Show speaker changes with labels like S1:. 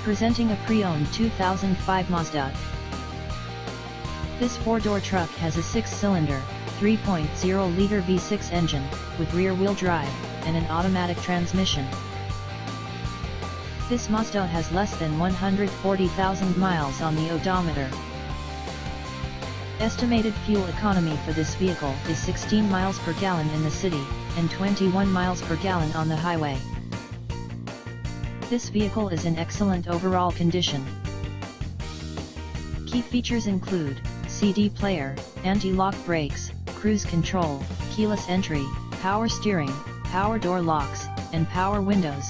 S1: Presenting a pre-owned 2005 Mazda. This four-door truck has a six-cylinder, 3.0-liter V6 engine, with rear-wheel drive, and an automatic transmission. This Mazda has less than 140,000 miles on the odometer. Estimated fuel economy for this vehicle is 16 miles per gallon in the city, and 21 miles per gallon on the highway. This vehicle is in excellent overall condition. Key features include CD player, anti-lock brakes, cruise control, keyless entry, power steering, power door locks, and power windows.